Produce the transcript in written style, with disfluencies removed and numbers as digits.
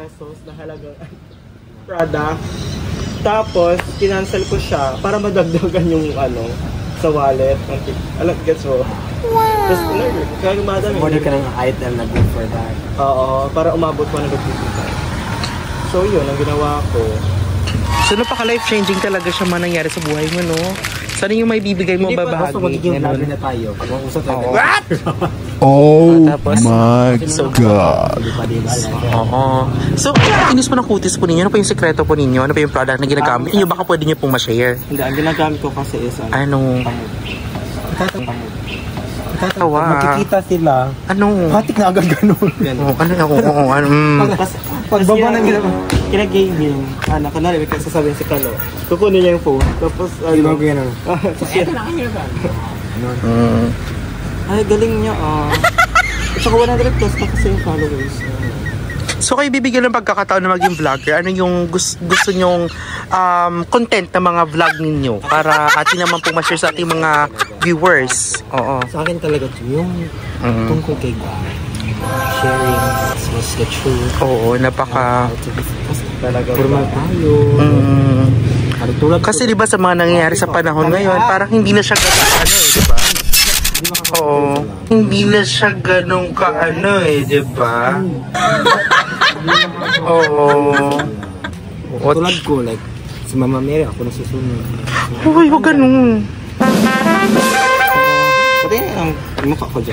pesos na halagang product. Tapos, kinancel ko siya para madagdagan yung sa wallet. Alam, gets mo? Wow! Tapos, kaya madami. Order ka ng item na good for that. Oo, para umabot ko ng 55. So, yun, ang ginawa ko. So, napaka-life-changing talaga siya manangyari sa buhay mo, no? Sana yung may bibigay mo babahagi. Hindi pa, magiging vlogger na tayo. Mag-usap tayo. What? Oh my God. Oo. So, kinis po ng kutis po ninyo. Ano pa yung sekreto po ninyo? Ano pa yung product na ginagamit ninyo? Baka pwede nyo pong ma-share. Hindi, ang ginagamit ko kasi is Ano? Tawa. Magkikita sila. Ano? Hatik na agad ganun. Pagbaba ng kinagaming, kunwari, may sasabihin si Kalo, kukunin niya yung phone, tapos, Ito na kanya ba? Ay, galing niya, At saka 100 plus na kasi yung followers. So, kayo bibigyan ng pagkakataon na maging vlogger, ano yung gusto nyong content na mga vlog ninyo para atin naman pong ma-share sa ating mga viewers? Oo. Sa akin talaga ito yung tungkol kay God. Sharing what's the truth. Oo, napaka... Talaga. Formal tayo. Kasi diba sa mga nangyayari sa panahon ngayon, parang hindi na siya ganun diba? Oo. Hindi na siya ganun diba? Oo. Tulad ko, like, si Mama Mary, ako na susunod. Uy, huwag ganun. Pati ang mukha ko dyan.